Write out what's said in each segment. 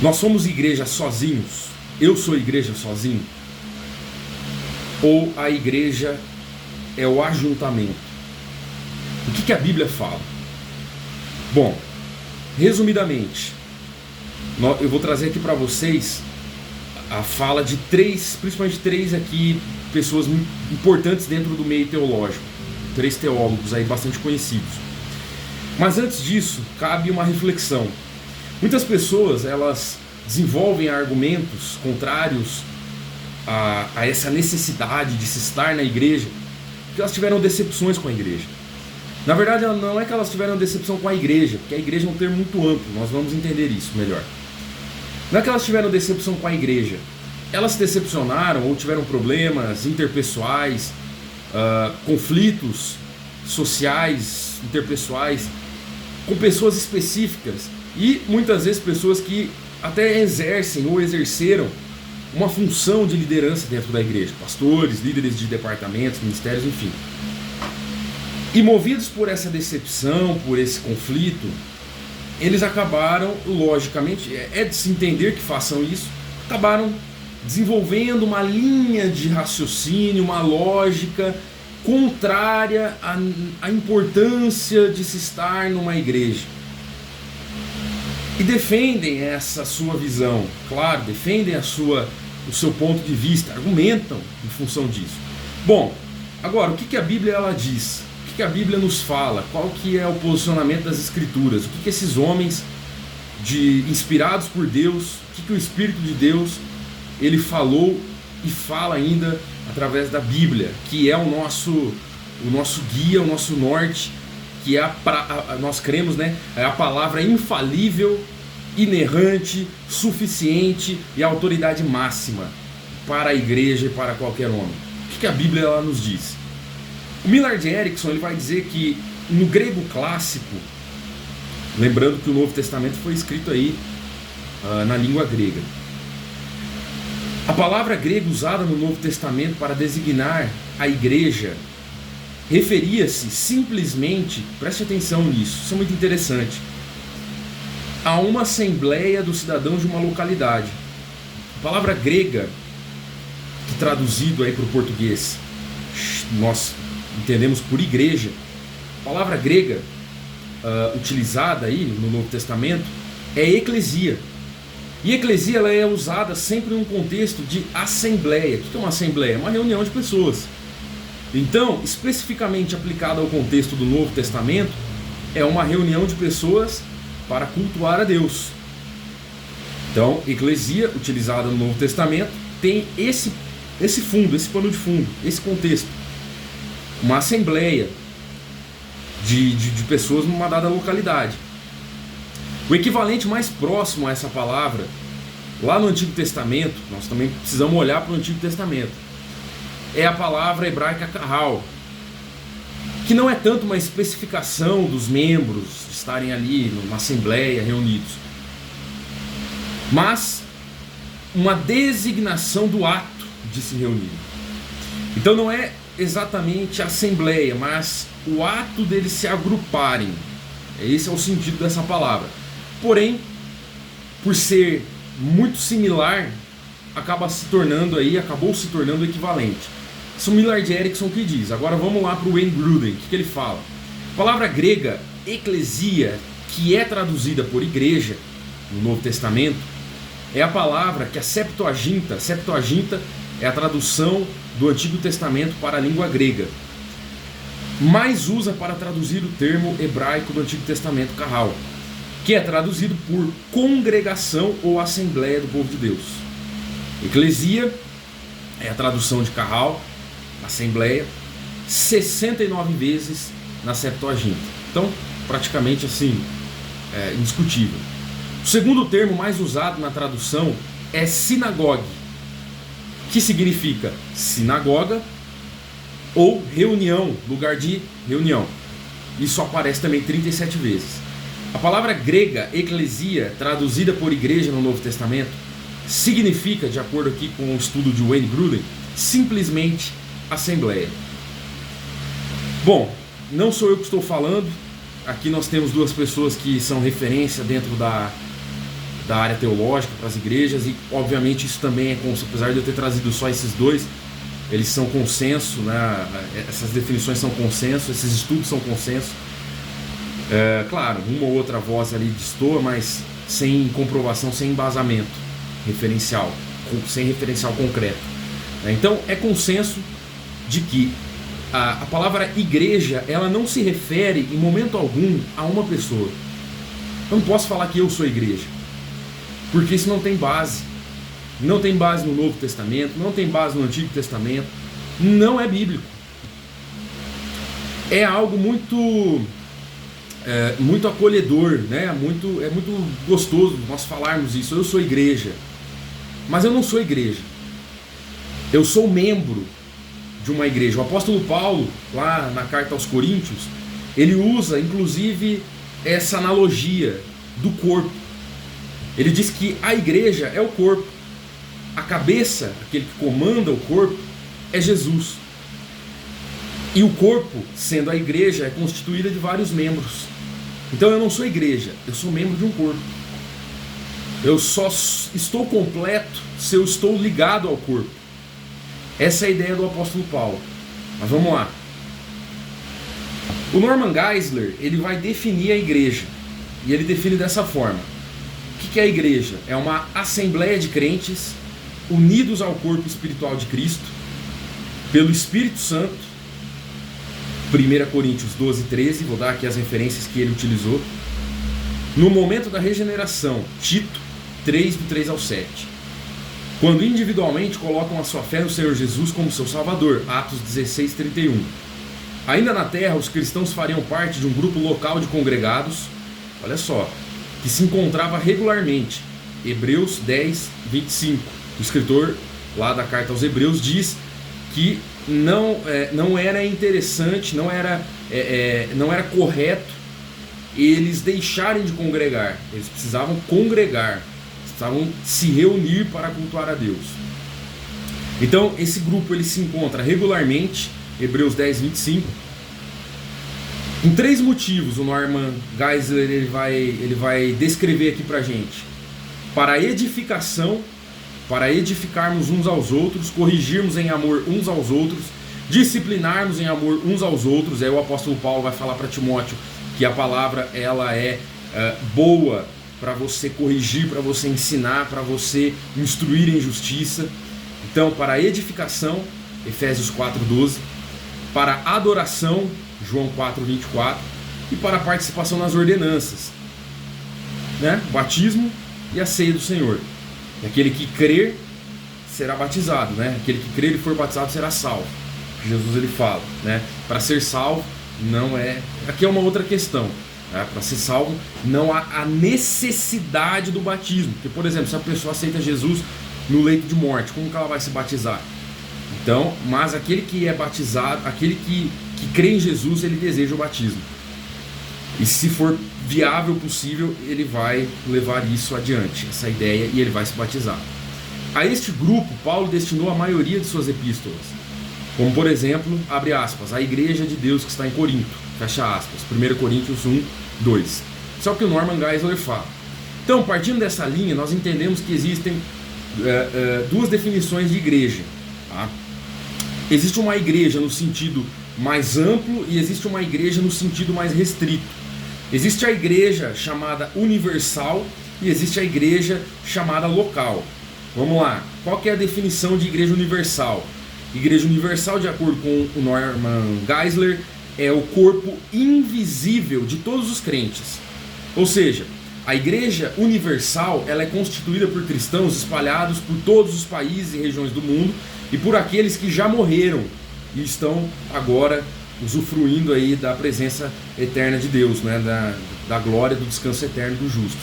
Nós somos igreja sozinhos? Eu sou igreja sozinho? Ou a igreja é o ajuntamento? O que a Bíblia fala? Bom, resumidamente, eu vou trazer aqui para vocês a fala de principalmente três aqui, pessoas muito importantes dentro do meio teológico. 3 teólogos aí bastante conhecidos. Mas antes disso, cabe uma reflexão. Muitas pessoas, elas desenvolvem argumentos contrários a essa necessidade de se estar na igreja, porque elas tiveram decepções com a igreja. Na verdade, não é que elas tiveram decepção com a igreja, porque a igreja é um termo muito amplo, nós vamos entender isso melhor. Não é que elas tiveram decepção com a igreja, elas se decepcionaram ou tiveram problemas interpessoais, conflitos sociais, interpessoais, com pessoas específicas e muitas vezes pessoas que até exercem ou exerceram uma função de liderança dentro da igreja, pastores, líderes de departamentos, ministérios, enfim. E movidos por essa decepção, por esse conflito, eles acabaram, logicamente, é de se entender que façam isso, acabaram desenvolvendo uma linha de raciocínio, uma lógica contrária à importância de se estar numa igreja. E defendem essa sua visão, claro, defendem o seu ponto de vista, argumentam em função disso. Bom, agora, o que a Bíblia ela diz? O que a Bíblia nos fala? Qual que é o posicionamento das Escrituras? O que esses homens inspirados por Deus, o que o Espírito de Deus ele falou e fala ainda através da Bíblia, que é o nosso guia, o nosso norte, que é nós cremos, né, é a palavra infalível, inerrante, suficiente e a autoridade máxima para a igreja e para qualquer homem. O que a Bíblia ela nos diz? O Millard Erickson ele vai dizer que no grego clássico, lembrando que o Novo Testamento foi escrito aí na língua grega, a palavra grega usada no Novo Testamento para designar a igreja referia-se simplesmente, preste atenção nisso, isso é muito interessante, a uma assembleia dos cidadãos de uma localidade. A palavra grega, que traduzido aí para o português, nós entendemos por igreja, a palavra grega utilizada aí no Novo Testamento é eclesia. E eclesia ela é usada sempre em um contexto de assembleia. O que é uma assembleia? É uma reunião de pessoas. Então, especificamente aplicada ao contexto do Novo Testamento, é uma reunião de pessoas para cultuar a Deus. Então, eclesia, utilizada no Novo Testamento, tem esse fundo, esse pano de fundo, esse contexto. Uma assembleia de pessoas numa dada localidade. O equivalente mais próximo a essa palavra, lá no Antigo Testamento, nós também precisamos olhar para o Antigo Testamento, é a palavra hebraica kahal, que não é tanto uma especificação dos membros estarem ali numa assembleia reunidos, mas uma designação do ato de se reunir. Então não é exatamente a assembleia, mas o ato deles se agruparem. Esse é o sentido dessa palavra. Porém, por ser muito similar, acabou se tornando equivalente. Isso é o Millard Erickson que diz. Agora vamos lá para o Wayne Grudem. O que ele fala? A palavra grega eclesia, que é traduzida por igreja no Novo Testamento, é a palavra que a Septuaginta é a tradução do Antigo Testamento para a língua grega, mais usa para traduzir o termo hebraico do Antigo Testamento, kahal, que é traduzido por congregação ou assembleia do povo de Deus. Eclesia é a tradução de kahal, assembleia, 69 vezes na Septuaginta. Então, praticamente assim, indiscutível. O segundo termo mais usado na tradução é sinagogue, que significa sinagoga ou reunião, lugar de reunião. Isso aparece também 37 vezes. A palavra grega eclesia, traduzida por igreja no Novo Testamento, significa, de acordo aqui com o estudo de Wayne Grudem, simplesmente assembleia. Bom, não sou eu que estou falando. Aqui nós temos duas pessoas que são referência dentro da área teológica para as igrejas, e obviamente isso também é, apesar de eu ter trazido só esses dois, eles são consenso, né? Essas definições são consenso, esses estudos são consenso. Claro, uma ou outra voz ali destoa, mas sem comprovação, sem embasamento referencial, sem referencial concreto. Então é consenso de que a palavra igreja, ela não se refere em momento algum a uma pessoa. Eu não posso falar que eu sou igreja, porque isso não tem base. Não tem base no Novo Testamento, não tem base no Antigo Testamento, não é bíblico. É algo muito acolhedor, né? É muito gostoso nós falarmos isso. Eu sou igreja, mas eu não sou igreja. Eu sou membro de uma igreja. O apóstolo Paulo, lá na carta aos Coríntios, ele usa inclusive essa analogia do corpo. Ele diz que a igreja é o corpo. A cabeça, aquele que comanda o corpo, é Jesus. E o corpo, sendo a igreja, é constituída de vários membros. Então eu não sou igreja, eu sou membro de um corpo. Eu só estou completo se eu estou ligado ao corpo. Essa é a ideia do apóstolo Paulo. Mas vamos lá. O Norman Geisler, ele vai definir a igreja. E ele define dessa forma. O que é a igreja? É uma assembleia de crentes unidos ao corpo espiritual de Cristo, pelo Espírito Santo. 1 Coríntios 12, 13, vou dar aqui as referências que ele utilizou. No momento da regeneração, Tito 3, do 3 ao 7. Quando individualmente colocam a sua fé no Senhor Jesus como seu Salvador, Atos 16, 31. Ainda na terra, os cristãos fariam parte de um grupo local de congregados, olha só, que se encontrava regularmente, Hebreus 10, 25. O escritor lá da carta aos Hebreus diz que não era interessante, não era correto eles deixarem de congregar. Eles precisavam congregar, precisavam se reunir para cultuar a Deus. Então esse grupo ele se encontra regularmente, Hebreus 10, 25. Em 3 motivos o Norman Geisler ele vai descrever aqui pra gente. Para a edificação, para edificarmos uns aos outros, corrigirmos em amor uns aos outros, disciplinarmos em amor uns aos outros. Aí o apóstolo Paulo vai falar para Timóteo que a palavra ela é boa para você corrigir, para você ensinar, para você instruir em justiça. Então, para a edificação, Efésios 4:12, para a adoração, João 4:24, e para a participação nas ordenanças, né? O batismo e a ceia do Senhor. E aquele que crer será batizado, né? Aquele que crer e for batizado será salvo. Jesus ele fala, né? Para ser salvo não é... Aqui é uma outra questão, né? Para ser salvo não há a necessidade do batismo. Porque, por exemplo, se a pessoa aceita Jesus no leito de morte, como que ela vai se batizar? Então, mas aquele que é batizado, aquele que crê em Jesus, ele deseja o batismo. E se for viável, possível, ele vai levar isso adiante, essa ideia, e ele vai se batizar. A este grupo, Paulo destinou a maioria de suas epístolas. Como, por exemplo, abre aspas, a igreja de Deus que está em Corinto, fecha aspas, 1 Coríntios 1, 2. Isso é o que o Norman Geisler fala. Então, partindo dessa linha, nós entendemos que existem duas definições de igreja. Tá? Existe uma igreja no sentido mais amplo e existe uma igreja no sentido mais restrito. Existe a igreja chamada universal e existe a igreja chamada local. Vamos lá, qual que é a definição de igreja universal? Igreja universal, de acordo com o Norman Geisler, é o corpo invisível de todos os crentes. Ou seja, a igreja universal ela é constituída por cristãos espalhados por todos os países e regiões do mundo e por aqueles que já morreram e estão agora usufruindo aí da presença eterna de Deus, né? da glória, do descanso eterno dos justos.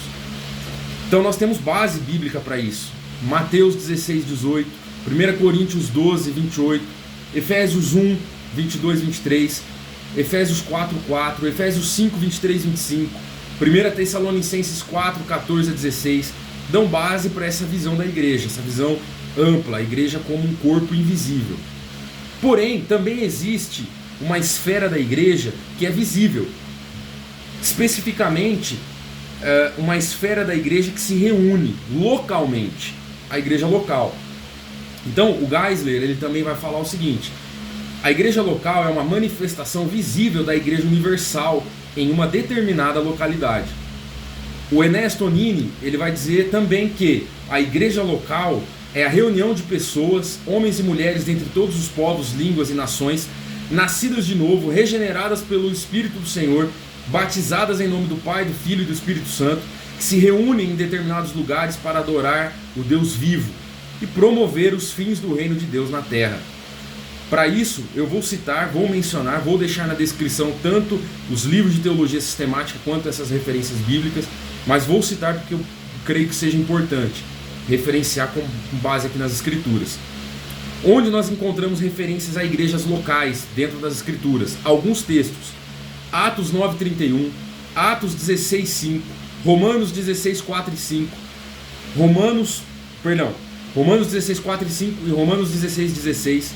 Então nós temos base bíblica para isso. Mateus 16, 18, 1 Coríntios 12, 28, Efésios 1, 22, 23, Efésios 4, 4, Efésios 5, 23, 25, 1 Tessalonicenses 4, 14 a 16, dão base para essa visão da igreja, essa visão ampla, a igreja como um corpo invisível. Porém, também existe uma esfera da igreja que é visível. Especificamente, uma esfera da igreja que se reúne localmente, a igreja local. Então o Geisler ele também vai falar o seguinte: a igreja local é uma manifestação visível da igreja universal em uma determinada localidade. O Ernesto Nini ele vai dizer também que a igreja local é a reunião de pessoas, homens e mulheres dentre todos os povos, línguas e nações, nascidas de novo, regeneradas pelo Espírito do Senhor, batizadas em nome do Pai, do Filho e do Espírito Santo, que se reúnem em determinados lugares para adorar o Deus vivo e promover os fins do reino de Deus na terra. Para isso, eu vou mencionar, vou deixar na descrição tanto os livros de teologia sistemática quanto essas referências bíblicas, mas vou citar porque eu creio que seja importante referenciar com base aqui nas Escrituras. Onde nós encontramos referências a igrejas locais dentro das Escrituras? Alguns textos: Atos 9:31, Atos 16:5, Romanos 16:4 e 5, Romanos 16:4 e 5 e Romanos 16:16,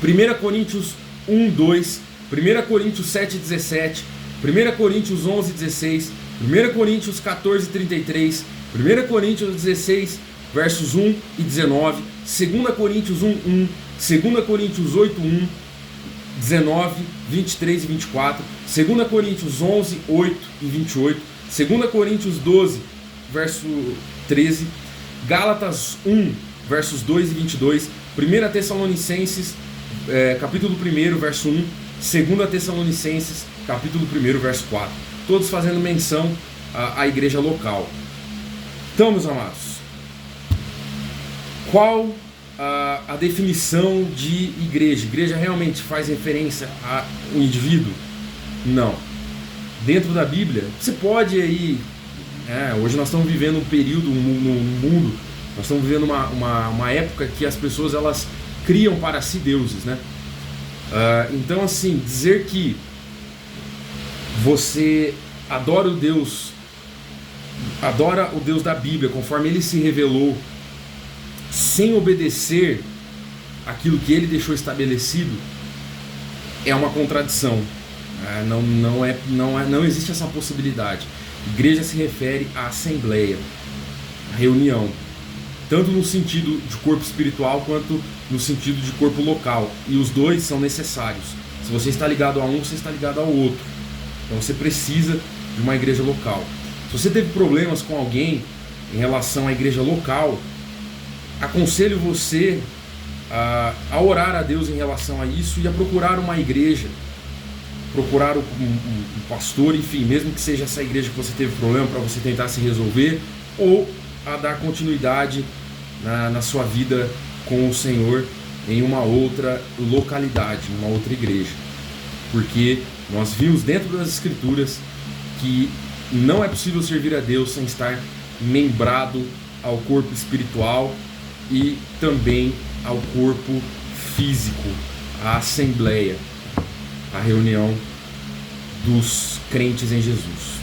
1 Coríntios 1:2, 1 Coríntios 7:17, 1 Coríntios 11:16, 1 Coríntios 14:33, 1 Coríntios 16, versos 1 e 19, 2 Coríntios 1:1, 2 Coríntios 8:1, 19, 23 e 24, 2 Coríntios 11, 8 e 28, 2 Coríntios 12, verso 13, Gálatas 1, versos 2 e 22, 1 Tessalonicenses, capítulo 1, verso 1, 2 Tessalonicenses, capítulo 1, verso 4, todos fazendo menção à igreja local. Então, meus amados, qual a definição de igreja? Igreja realmente faz referência a um indivíduo? Não. Dentro da Bíblia, você pode aí... hoje nós estamos vivendo um período no mundo, nós estamos vivendo uma época que as pessoas elas criam para si deuses, né? Então, assim, dizer que você adora o Deus da Bíblia conforme ele se revelou, sem obedecer aquilo que ele deixou estabelecido, é uma contradição. Não existe essa possibilidade. Igreja se refere à assembleia, à reunião, tanto no sentido de corpo espiritual quanto no sentido de corpo local, e os dois são necessários. Se você está ligado a um, você está ligado ao outro. Então você precisa de uma igreja local. Se você teve problemas com alguém em relação à igreja local, aconselho você a orar a Deus em relação a isso e a procurar uma igreja, procurar um pastor, enfim, mesmo que seja essa igreja que você teve problema, para você tentar se resolver, ou a dar continuidade na sua vida com o Senhor em uma outra localidade, em uma outra igreja. Porque nós vimos dentro das Escrituras que não é possível servir a Deus sem estar membrado ao corpo espiritual e também ao corpo físico, à assembleia, à reunião dos crentes em Jesus.